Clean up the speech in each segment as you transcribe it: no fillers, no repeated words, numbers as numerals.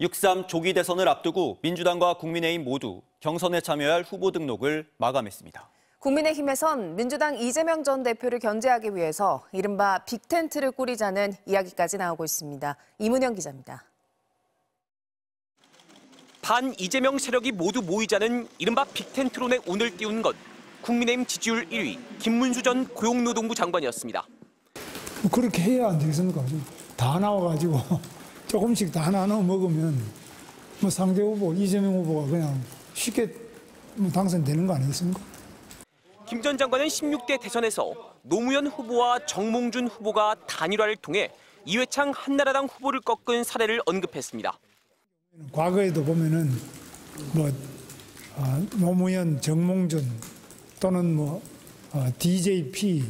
6.3 조기 대선을 앞두고 민주당과 국민의힘 모두 경선에 참여할 후보 등록을 마감했습니다. 국민의힘에선 민주당 이재명 전 대표를 견제하기 위해서 이른바 빅텐트를 꾸리자는 이야기까지 나오고 있습니다. 이문영 기자입니다. 반 이재명 세력이 모두 모이자는 이른바 빅텐트론에 운을 띄운 건 국민의힘 지지율 1위 김문수 전 고용노동부 장관이었습니다. 그렇게 해야 안 되겠습니까? 다 나와가지고 조금씩 다 나눠 먹으면 상대 후보, 이재명 후보가 그냥 쉽게 당선되는 거 아니겠습니까? 김 전 장관은 16대 대선에서 노무현 후보와 정몽준 후보가 단일화를 통해 이회창 한나라당 후보를 꺾은 사례를 언급했습니다. 과거에도 보면은 노무현, 정몽준 또는 DJP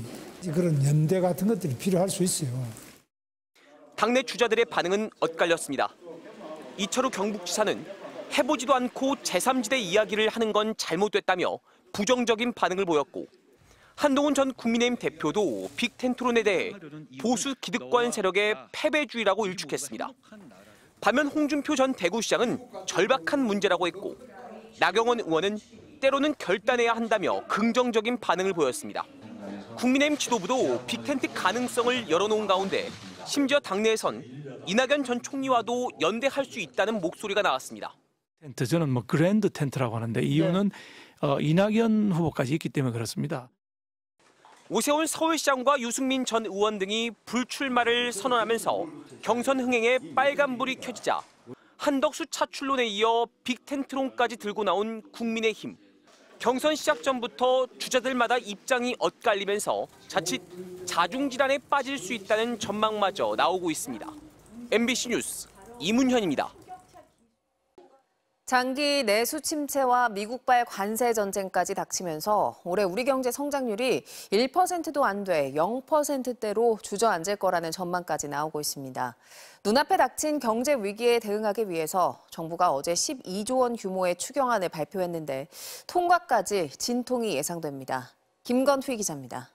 그런 연대 같은 것들이 필요할 수 있어요. 당내 주자들의 반응은 엇갈렸습니다. 이철우 경북지사는 해보지도 않고 제3지대 이야기를 하는 건 잘못됐다며 부정적인 반응을 보였고, 한동훈 전 국민의힘 대표도 빅텐트론에 대해 보수 기득권 세력의 패배주의라고 일축했습니다. 반면 홍준표 전 대구시장은 절박한 문제라고 했고, 나경원 의원은 때로는 결단해야 한다며 긍정적인 반응을 보였습니다. 국민의힘 지도부도 빅텐트 가능성을 열어놓은 가운데 심지어 당내에선 이낙연 전 총리와도 연대할 수 있다는 목소리가 나왔습니다. 텐트, 저는 그랜드 텐트라고 하는데 이유는 이낙연 후보까지 있기 때문에 그렇습니다. 오세훈 서울시장과 유승민 전 의원 등이 불출마를 선언하면서 경선 흥행에 빨간불이 켜지자 한덕수 차출론에 이어 빅텐트론까지 들고 나온 국민의힘. 경선 시작 전부터 주자들마다 입장이 엇갈리면서 자칫 자중질환에 빠질 수 있다는 전망마저 나오고 있습니다. MBC 뉴스 이문현입니다. 장기 내수 침체와 미국발 관세 전쟁까지 닥치면서 올해 우리 경제 성장률이 1%도 안 돼 0%대로 주저앉을 거라는 전망까지 나오고 있습니다. 눈앞에 닥친 경제 위기에 대응하기 위해서 정부가 어제 12조 원 규모의 추경안을 발표했는데 통과까지 진통이 예상됩니다. 김건휘 기자입니다.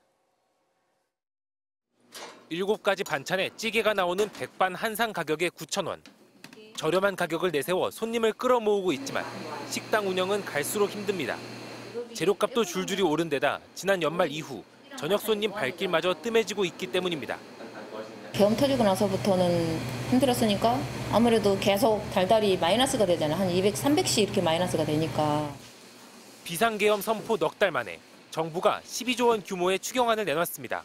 7가지 반찬에 찌개가 나오는 백반 한 상 가격에 9,000원. 저렴한 가격을 내세워 손님을 끌어모으고 있지만 식당 운영은 갈수록 힘듭니다. 재료값도 줄줄이 오른 데다 지난 연말 이후 저녁 손님 발길마저 뜸해지고 있기 때문입니다. 계엄 터지고 나서부터는 힘들었으니까 아무래도 계속 달달이 마이너스가 되잖아요. 한 200, 300씩 이렇게 마이너스가 되니까. 비상계엄 선포 넉 달 만에 정부가 12조 원 규모의 추경안을 내놨습니다.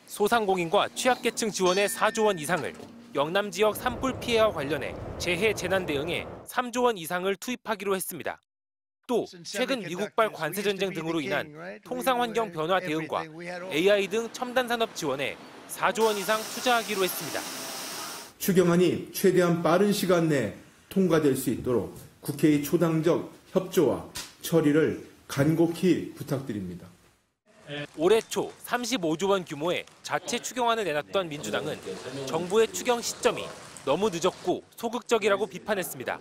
소상공인과 취약계층 지원에 4조 원 이상을, 영남 지역 산불 피해와 관련해 재해 재난 대응에 3조 원 이상을 투입하기로 했습니다. 또 최근 미국발 관세 전쟁 등으로 인한 통상환경 변화 대응과 AI 등 첨단 산업 지원에 4조 원 이상 투자하기로 했습니다. 추경안이 최대한 빠른 시간 내에 통과될 수 있도록 국회의 초당적 협조와 처리를 간곡히 부탁드립니다. 올해 초 35조 원 규모의 자체 추경안을 내놨던 민주당은 정부의 추경 시점이 너무 늦었고 소극적이라고 비판했습니다.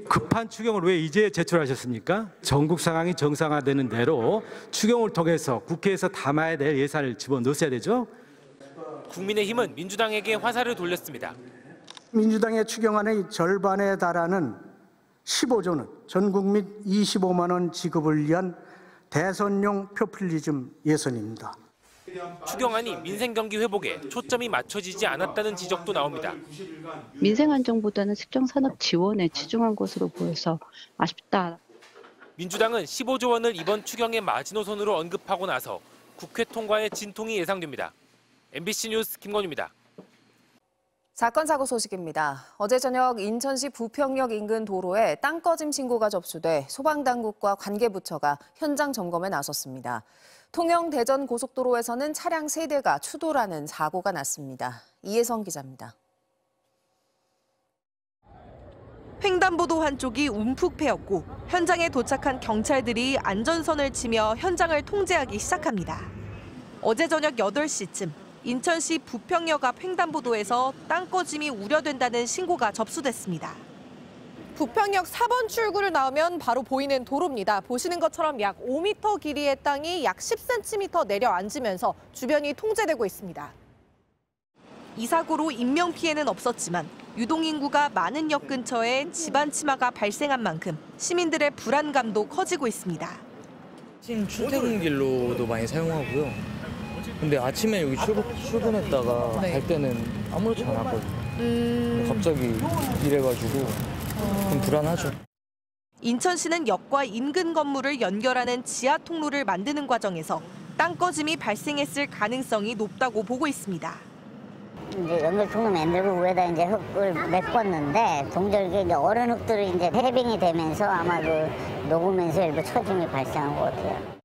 급한 추경을 왜 이제 제출하셨습니까? 전국 상황이 정상화되는 대로 추경을 통해서 국회에서 담아야 될 예산을 집어넣으셔야 되죠. 국민의힘은 민주당에게 화살을 돌렸습니다. 민주당의 추경안의 절반에 달하는 15조는 전국 및 25만 원 지급을 위한 대선용 포퓰리즘 예산입니다. 추경안이 민생 경기 회복에 초점이 맞춰지지 않았다는 지적도 나옵니다. 민생 안정보다는 특정 산업 지원에 치중한 것으로 보여서 아쉽다. 민주당은 15조 원을 이번 추경의 마지노선으로 언급하고 나서 국회 통과에 진통이 예상됩니다. MBC 뉴스 김건희입니다. 사건 사고 소식입니다. 어제 저녁 인천시 부평역 인근 도로에 땅 꺼짐 신고가 접수돼 소방당국과 관계부처가 현장 점검에 나섰습니다. 통영 대전 고속도로에서는 차량 3대가 추돌하는 사고가 났습니다. 이혜성 기자입니다. 횡단보도 한쪽이 움푹 패였고 현장에 도착한 경찰들이 안전선을 치며 현장을 통제하기 시작합니다. 어제 저녁 8시쯤 인천시 부평역 앞 횡단보도에서 땅 꺼짐이 우려된다는 신고가 접수됐습니다. 부평역 4번 출구를 나오면 바로 보이는 도로입니다. 보시는 것처럼 약 5m 길이의 땅이 약 10cm 내려앉으면서 주변이 통제되고 있습니다. 이 사고로 인명피해는 없었지만 유동인구가 많은 역 근처에 집안 침하가 발생한 만큼 시민들의 불안감도 커지고 있습니다. 아침 출퇴근길로도 많이 사용하고요. 근데 아침에 여기 출근했다가 갈 때는 아무렇지 않았거든요. 갑자기 이래가지고 좀 불안하죠. 인천시는 역과 인근 건물을 연결하는 지하 통로를 만드는 과정에서 땅 꺼짐이 발생했을 가능성이 높다고 보고 있습니다. 이제 연결 통로 만들고 위에다 이제 흙을 메꿨는데 동절기 이제 얼은 흙들이 이제 해빙이 되면서 아마 그 녹으면서 일부 처짐이 발생한 것 같아요.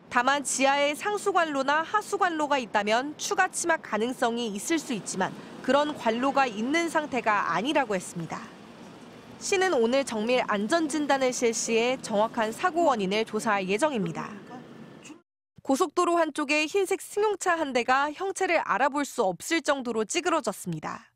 다만 지하에 상수관로나 하수관로가 있다면 추가 침하 가능성이 있을 수 있지만 그런 관로가 있는 상태가 아니라고 했습니다. 시는 오늘 정밀 안전진단을 실시해 정확한 사고 원인을 조사할 예정입니다. 고속도로 한쪽에 흰색 승용차 한 대가 형체를 알아볼 수 없을 정도로 찌그러졌습니다.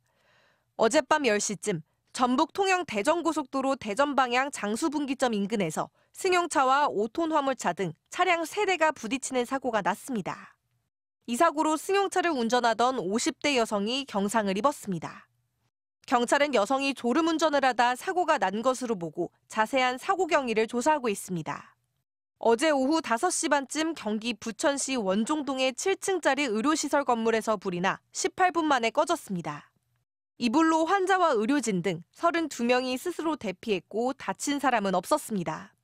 어젯밤 10시쯤 전북 통영 대전고속도로 대전 방향 장수분기점 인근에서 승용차와 5톤 화물차 등 차량 3대가 부딪히는 사고가 났습니다. 이 사고로 승용차를 운전하던 50대 여성이 경상을 입었습니다. 경찰은 여성이 졸음운전을 하다 사고가 난 것으로 보고 자세한 사고 경위를 조사하고 있습니다. 어제 오후 5시 반쯤 경기 부천시 원종동의 7층짜리 의료시설 건물에서 불이 나 18분 만에 꺼졌습니다. 이 불로 환자와 의료진 등 32명이 스스로 대피했고 다친 사람은 없었습니다.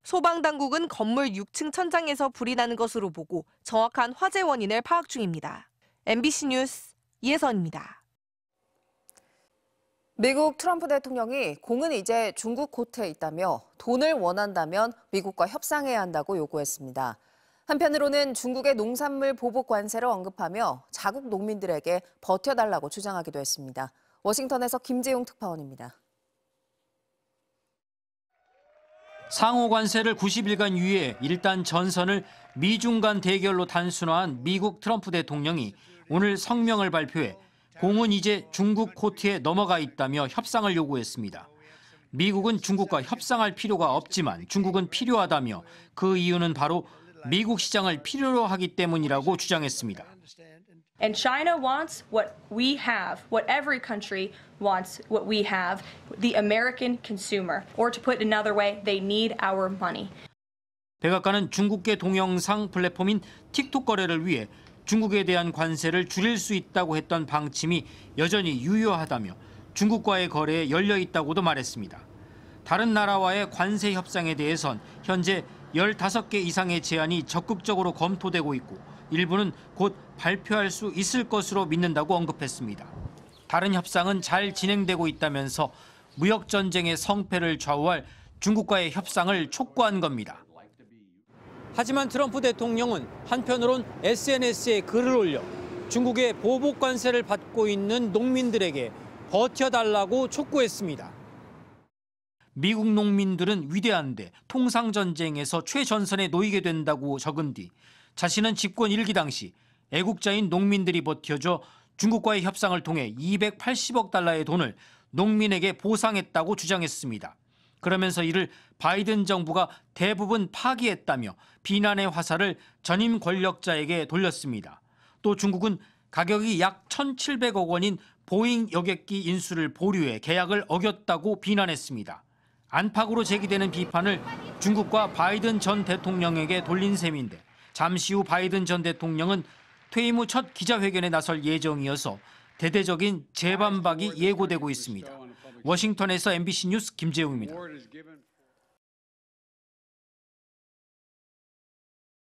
소방당국은 건물 6층 천장에서 불이 나는 것으로 보고 정확한 화재 원인을 파악 중입니다. MBC 뉴스 이혜선입니다. 미국 트럼프 대통령이 공은 이제 중국 코트에 있다며 돈을 원한다면 미국과 협상해야 한다고 요구했습니다. 한편으로는 중국의 농산물 보복 관세를 언급하며 자국 농민들에게 버텨달라고 주장하기도 했습니다. 워싱턴에서 김재용 특파원입니다. 상호 관세를 90일간 유예, 일단 전선을 미중 간 대결로 단순화한 미국 트럼프 대통령이 오늘 성명을 발표해 공은 이제 중국 코트에 넘어가 있다며 협상을 요구했습니다. 미국은 중국과 협상할 필요가 없지만 중국은 필요하다며 그 이유는 바로 미국 시장을 필요로 하기 때문이라고 주장했습니다. And China wants what we have, what every country wants what we have, the American consumer. Or to put it another way, they need our money. 백악관은 중국계 동영상 플랫폼인 틱톡 거래를 위해 중국에 대한 관세를 줄일 수 있다고 했던 방침이 여전히 유효하다며 중국과의 거래에 열려 있다고도 말했습니다. 다른 나라와의 관세 협상에 대해선 현재 15개 이상의 제안이 적극적으로 검토되고 있고 일부는 곧 발표할 수 있을 것으로 믿는다고 언급했습니다. 다른 협상은 잘 진행되고 있다면서 무역 전쟁의 성패를 좌우할 중국과의 협상을 촉구한 겁니다. 하지만 트럼프 대통령은 한편으론 SNS에 글을 올려 중국의 보복 관세를 받고 있는 농민들에게 버텨달라고 촉구했습니다. 미국 농민들은 위대한데 통상전쟁에서 최전선에 놓이게 된다고 적은 뒤 자신은 집권 1기 당시 애국자인 농민들이 버텨줘 중국과의 협상을 통해 280억 달러의 돈을 농민에게 보상했다고 주장했습니다. 그러면서 이를 바이든 정부가 대부분 파기했다며 비난의 화살을 전임 권력자에게 돌렸습니다. 또 중국은 가격이 약 1,700억 원인 보잉 여객기 인수를 보류해 계약을 어겼다고 비난했습니다. 안팎으로 제기되는 비판을 중국과 바이든 전 대통령에게 돌린 셈인데 잠시 후 바이든 전 대통령은 퇴임 후 첫 기자회견에 나설 예정이어서 대대적인 재반박이 예고되고 있습니다. 워싱턴에서 MBC 뉴스 김재웅입니다.